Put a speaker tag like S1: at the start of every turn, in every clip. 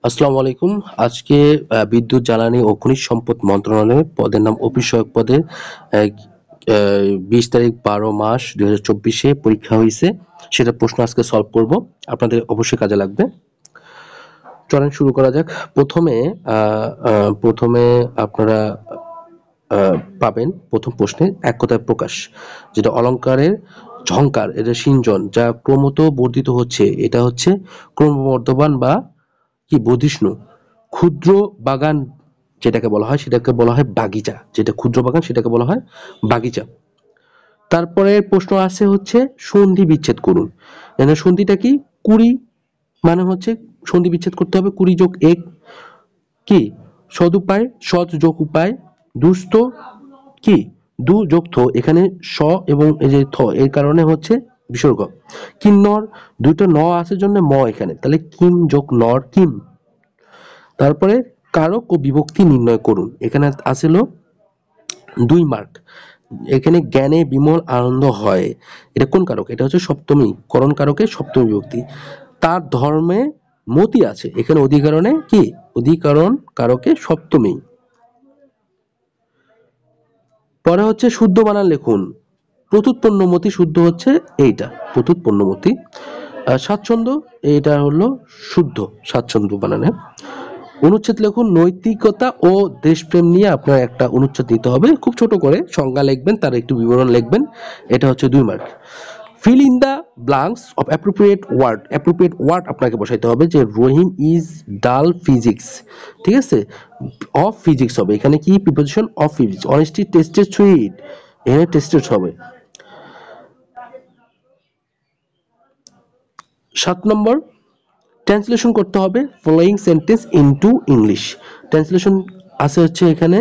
S1: আসসালামু আলাইকুম। আজকে বিদ্যুৎ, জ্বালানি ও খনিজ সম্পদ মন্ত্রণালয়ে পদের নাম অফিস সহায়ক পদে আ আ ২০ তারিখ ১২ মাস ২০২৪ এ পরীক্ষা হইছে। সেটার প্রশ্ন আজকে সলভ করব। আপনাদের অবশ্যই কাজে লাগবে। চলেন শুরু করা যাক। প্রথমে আ আ প্রথমে আপনারা আ পাবেন প্রথম প্রশ্নে এক কথায় প্রকাশ। যেটা অলংকারের ঝংকার, এটা সিঞ্চন যা ক্রমত বর্ধিত হচ্ছে। এটা হচ্ছে ক্রমবর্ধমান বা কি বর্ধিষ্ণু। ক্ষুদ্র বাগান যেটাকে বলা হয় সেটাকে বলা হয় বাগিচা। যেটা ক্ষুদ্র বাগান সেটাকে বলা হয় বাগিচা। তারপরে প্রশ্ন আছে হচ্ছে সন্ধি বিচ্ছেদ করুন। এখানে সন্ধিটা কি? ২০ মানে হচ্ছে সন্ধি বিচ্ছেদ করতে হবে ২০ যোগ ১ কি? সদুপায়, সৎ যোগ উপায়, দুস্থ কি? দু যোগ থ, এখানে স এবং এই যে থ এর কারণে হচ্ছে বিসর্গ। কিন্নর, দুটো ন আছে জন্য ম এখানে, তাহলে কিম যোগ নর কিম। তারপরে কারক ও বিভক্তি নির্ণয় করুন। এখানে আছিল ২ মার্ক। এখানে জ্ঞানে বিমল আনন্দ হয়, এটা কোন কারক? এটা হচ্ছে সপ্তমী, করণ কারকে সপ্তমী বিভক্তি। তার ধর্মে মতি আছে, এখানে অধিকরণে কি? অধিকরণ কারকে সপ্তমী। পরে হচ্ছে শুদ্ধ বানান লিখুন। প্রত্যুৎপন্নমতি শুদ্ধ হচ্ছে এইটা, প্রত্যুৎপন্নমতি। স্বাচ্ছন্দ্য, এটা হলো শুদ্ধ স্বাচ্ছন্দ্য বানানে। অনুচ্ছেদ লিখুন। নৈতিকতা ও দেশপ্রেম নিয়ে আপনার একটা অনুচ্ছেদ দিতে হবে, খুব ছোট করে সংজ্ঞা লিখবেন, তার একটু বিবরণ লিখবেন। এটা হচ্ছে ২ mark. Fill in the blanks of appropriate word. Appropriate word আপনাকে বসাইতে হবে যে রহিম ইজ ডাল ফিজিক্স, ঠিক আছে? অফ ফিজিক্স হবে, এখানে কি preposition of physics. Honesty tested sweet, এখানে টেস্টেড হবে। ৭ নম্বর, ট্রান্সলেশন করতে হবে following sentence into English. Translation আছে হচ্ছে এখানে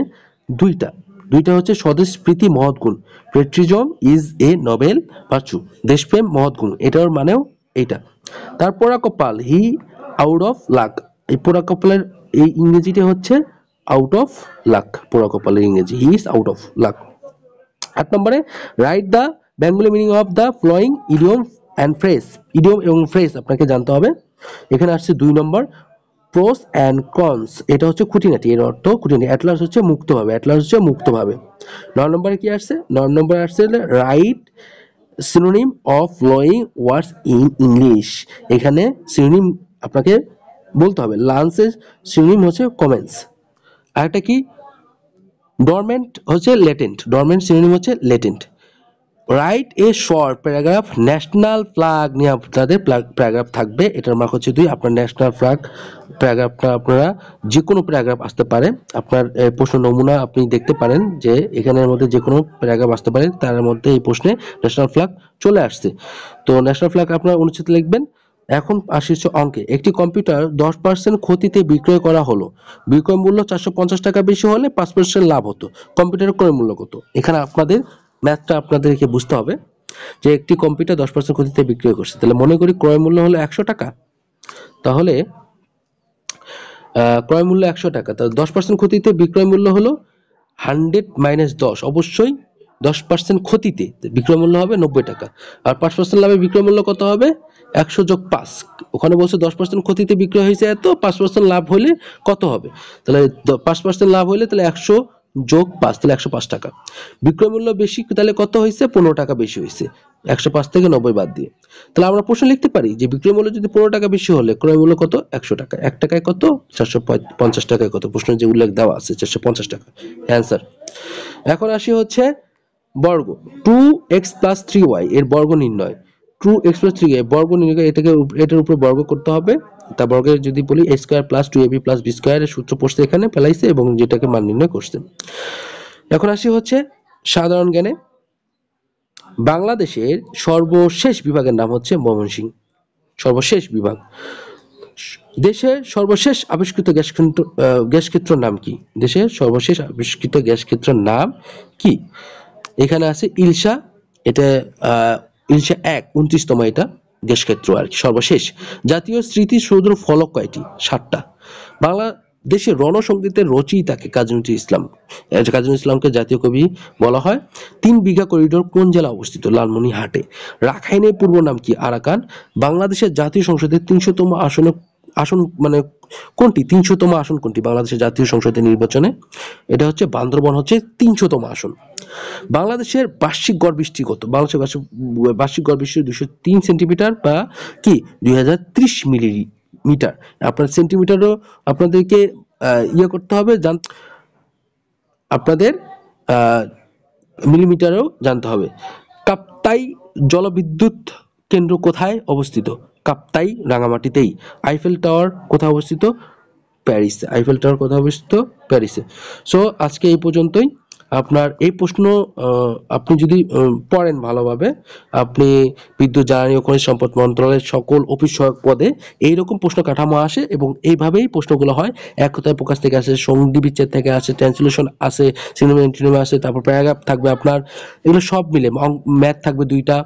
S1: দুইটা। দুইটা হচ্ছে স্বদেশ প্রীতি মহৎ গুণ, পেট্রিজম ইজ এ নোবেল ভার্চু, দেশপ্রেম মহৎ গুণ, এটার মানেও এইটা। তারপর কপাল, হি আউট অফ লাক, এই পোড়া কপালের এই ইংরেজিটা হচ্ছে আউট অফ লাক। পোড়া কপালের ইংরেজি he is out of luck. ৮ নম্বরে write the Bengali meaning of the following idiom and phrase. Idiom এবং ফ্রেজ আপনাকে জানতে হবে। এখানে আসছে ২ নম্বর, প্রোস অ্যান্ড কনস, এটা হচ্ছে খুঁটিনাটি, এর অর্থ খুঁটিনাটি। অ্যাটলাস হচ্ছে মুক্তভাবে, অ্যাটলাস হচ্ছে মুক্তভাবে। ৯ নম্বরে কি আসছে? ৯ নম্বরে আসছে right synonym of following words in English. এখানে সিনোনিম আপনাকে বলতে হবে। লান্সের সিনোনিম হচ্ছে কমেন্টস। আরেকটা কি? ডরমেন্ট হচ্ছে লেটেন্ট, ডরমেন্ট সিনোনিম হচ্ছে latent. Write a short paragraph national flag নিয়ে আপনাদের প্যারাগ্রাফ থাকবে, এটার মার্ক হচ্ছে ২। আপনার ন্যাশনাল ফ্ল্যাগ প্যারাগ্রাফটা আপনারা যে কোনো প্যারাগ্রাফ আসতে পারে। আপনার প্রশ্ন নমুনা আপনি দেখতে পারেন যে এখানের মধ্যে যে কোনো প্যারাগ্রাফ আসতে পারে, তার মধ্যে এই প্রশ্নে ন্যাশনাল ফ্ল্যাগ চলে আসছে। তো ন্যাশনাল ফ্ল্যাগ আপনার অনুচ্ছেদ লিখবেন। এখন আসি হচ্ছে অঙ্কে। একটি কম্পিউটার ১০% ক্ষতিতে বিক্রয় করা হলো। বিক্রয় মূল্য ৪৫০ টাকা বেশি হলে ৫% লাভ হতো। কম্পিউটারের ক্রয় মূল্য কত? এখানে আপনাদের ম্যাথটা আপনাদেরকে বুঝতে হবে যে একটি কম্পিউটার ১০% ক্ষতিতে বিক্রয় করছে, তাহলে মনে করি ক্রয় মূল্য হলো ১০০ টাকা। তাহলে ক্রয় মূল্য ১০০ টাকা, তাহলে ১০% ক্ষতিতে বিক্রয় মূল্য হলো 100 মাইনাস ১০, অবশ্যই ১০% ক্ষতিতে বিক্রয় মূল্য হবে ৯০ টাকা। আর ৫% লাভে বিক্রয় মূল্য কত হবে? ১০০ যোগ ৫। ওখানে বলছে 10% ক্ষতিতে বিক্রয় হয়েছে এত, ৫% লাভ হলে কত হবে? তাহলে ৫% লাভ হলে তাহলে ১০০ যোগ ৫, তাহলে ১০৫ টাকা। বিক্রয় মূল্য বেশি, তাহলে কত হয়েছে? ১৫ টাকা বেশি হয়েছে, ১০৫ থেকে ৯০ বাদ দিয়ে। তাহলে আমরা প্রশ্ন লিখতে পারি যে বিক্রয় মূল্য যদি ১৫ টাকা বেশি হলে ক্রয় মূল্য কত? ১০০ টাকা। ১ টাকায় কত? ৪৫০ টাকায় কত? প্রশ্নের যে উল্লেখ দেওয়া আছে ৪৫০ টাকা অ্যান্সার। এখন আসি হচ্ছে বর্গ। 2x প্লাস 3y এর বর্গ নির্ণয়। 2x প্লাস 3y বর্গ নির্ণয়, এটার উপর বর্গ করতে হবে। তা বর্গের যদি বলি a square plus 2ab plus b স্কয়ারের সূত্র পড়ছে এখানে ফেলাইছে এবং যেটাকে মান নির্ণয় করছে। এখন আসি হচ্ছে সাধারণ জ্ঞানে। বাংলাদেশের সর্বশেষ বিভাগের নাম হচ্ছে ময়মনসিংহ, সর্বশেষ বিভাগ। দেশের সর্বশেষ আবিষ্কৃত গ্যাস ক্ষেত্রের নাম কি? দেশের সর্বশেষ আবিষ্কৃত গ্যাস ক্ষেত্রের নাম কি? এখানে আছে ইলশা, এটা ইলশা ১, ২৯তম এটা গ্যাস ক্ষেত্র আর কি, সর্বশেষ। জাতীয় স্মৃতিসৌধ ফলক কয়টি? ৭টা। বাংলাদেশের রণসঙ্গীতের রচয়িতাকে কাজী নজরুল ইসলাম, কাজী নজরুল ইসলামকে জাতীয় কবি বলা হয়। ৩ বিঘা করিডোর কোন জেলা অবস্থিত? লালমনিরহাটে। রাখাইনের পূর্ব নাম কি? আরাকান। বাংলাদেশের জাতীয় সংসদের ৩০০তম আসনে আসন মানে কোনটি 300তম আসন কোনটি বাংলাদেশের জাতীয় সংসদের নির্বাচনে? এটা হচ্ছে বান্দরবান হচ্ছে 300তম আসন। বাংলাদেশের বার্ষিক গড় বৃষ্টি কত? বাংলাদেশের বার্ষিক গড় বৃষ্টি 203 সেন্টিমিটার বা কি 2030 মিলিমিটার। আপনার সেন্টিমিটারও আপনাদেরকে ইয়ে করতে হবে, আপনাদের মিলিমিটারেও জানতে হবে। কাপ্তাই জলবিদ্যুৎ কেন্দ্র কোথায় অবস্থিত? কাপ্তাই রাঙামাটিতেই। আইফেল টাওয়ার কোথায় অবস্থিত? প্যারিসে। আইফেল টাওয়ার কোথায় অবস্থিত? প্যারিসে। সো আজকে এই পর্যন্তই। আপনার এই প্রশ্ন আপনি যদি পড়েন ভালোভাবে, আপনি বিদ্যুৎ জ্বালানি ও খনিজ সম্পদ মন্ত্রণালয়ের সকল অফিস সহায়ক পদে এইরকম প্রশ্ন কাঠামো আসে এবং এইভাবেই প্রশ্নগুলো হয়। এক কথায় প্রকাশ থেকে আসে, সন্ধি বিচ্ছেদ থেকে আসে, ট্রান্সলেশন আসে, সিনোনিম অ্যান্টোনিম আসে, তারপর প্যারাগ্রাফ থাকবে আপনার, এগুলো সব মিলে ম্যাথ থাকবে 2টা,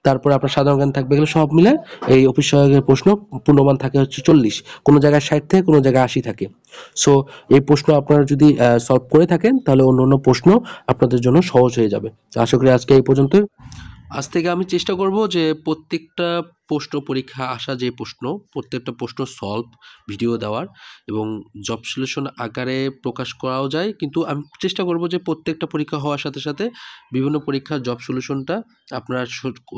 S1: তারপরে আপনার সাধারণ জ্ঞান থাকবে, এগুলো সব মিলে এই অফিস সহায়কের প্রশ্ন পূর্ণমান থাকে হচ্ছে 40, কোনো জায়গায় 60 থাকে, কোনো জায়গায় 80 থাকে। সো এই প্রশ্ন আপনারা যদি সলভ করে থাকেন তাহলে অন্য অন্য প্রশ্ন আপনাদের জন্য সহজ হয়ে যাবে। আশা করি আজকে এই পর্যন্ত। আজ থেকে আমি চেষ্টা করব যে প্রত্যেকটা প্রশ্ন পরীক্ষা আসা যে প্রশ্ন, প্রত্যেকটা প্রশ্ন সলভ ভিডিও দেওয়ার এবং জব সলিউশন আকারে প্রকাশ করাও যায়, কিন্তু আমি চেষ্টা করব যে প্রত্যেকটা পরীক্ষা হওয়ার সাথে সাথে বিভিন্ন পরীক্ষার জব সলিউশনটা আপনারা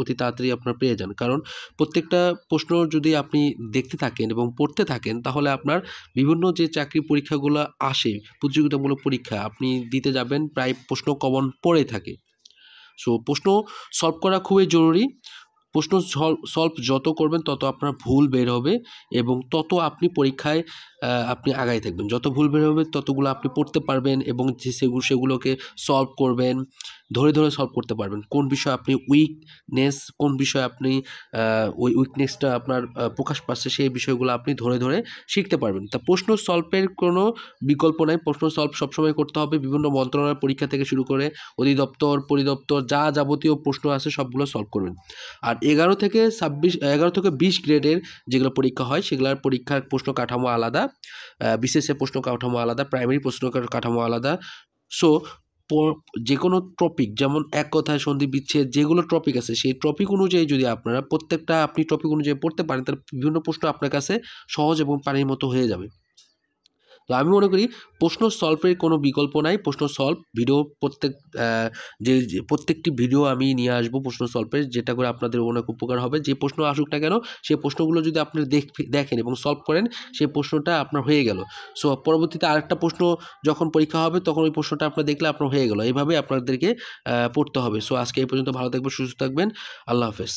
S1: অতি তাড়াতাড়ি আপনারা পেয়ে যান। কারণ প্রত্যেকটা প্রশ্ন যদি আপনি দেখতে থাকেন এবং পড়তে থাকেন তাহলে আপনার বিভিন্ন যে চাকরি পরীক্ষাগুলো আসে, প্রতিযোগিতামূলক পরীক্ষা আপনি দিতে যাবেন, প্রায় প্রশ্ন কমন পড়ে থাকে। সো প্রশ্ন সলভ করা খুবই জরুরি। প্রশ্ন সলভ যত করবেন তত আপনার ভুল বের হবে এবং তত আপনি পরীক্ষায় আপনি আগাই থাকবেন। যত ভুল বের হবে ততগুলো আপনি পড়তে পারবেন এবং যে সেগুলোকে সলভ করবেন, ধরে ধরে সলভ করতে পারবেন। কোন বিষয়ে আপনি উইকনেস, কোন বিষয়ে আপনি ওই উইকনেসটা আপনার প্রকাশ পাচ্ছে, সেই বিষয়গুলো আপনি ধরে ধরে শিখতে পারবেন। তা প্রশ্ন সলভের কোনো বিকল্প নাই। প্রশ্ন সলভ সবসময় করতে হবে। বিভিন্ন মন্ত্রণালয়ের পরীক্ষা থেকে শুরু করে অধিদপ্তর, পরিদপ্তর যা যাবতীয় প্রশ্ন আছে সবগুলো সলভ করবেন। আর 11 থেকে 20 গ্রেডের যেগুলো পরীক্ষা হয় সেগুলোর পরীক্ষার প্রশ্ন কাঠামো আলাদা, বিসিএস প্রশ্ন কাঠামো আলাদা, প্রাইমারি প্রশ্ন কাঠামো আলাদা। সো যে কোনো টপিক, যেমন এক কথায় সন্ধি বিচ্ছেদ যেগুলো টপিক আছে সেই টপিক অনুযায়ী যদি আপনারা প্রত্যেকটা আপনি টপিক অনুযায়ী পড়তে পারেন তাহলে বিভিন্ন প্রশ্ন আপনার কাছে সহজ এবং পানির মতো হয়ে যাবে। তো আমি মনে করি প্রশ্ন সলভের কোনো বিকল্প নাই। প্রশ্ন সলভ ভিডিও যে প্রত্যেকটি ভিডিও আমি নিয়ে আসবো প্রশ্ন সলভের, যেটা করে আপনাদের অনেক উপকার হবে। যে প্রশ্ন আসুক না কেন সেই প্রশ্নগুলো যদি আপনি দেখেন এবং সলভ করেন সেই প্রশ্নটা আপনার হয়ে গেল। সো পরবর্তীতে আরেকটা প্রশ্ন যখন পরীক্ষা হবে তখন ওই প্রশ্নটা আপনার দেখলে আপনার হয়ে গেল। এইভাবে আপনাদেরকে পড়তে হবে। সো আজকে এই পর্যন্ত। ভালো থাকবেন, সুস্থ থাকবেন। আল্লাহ হাফেজ।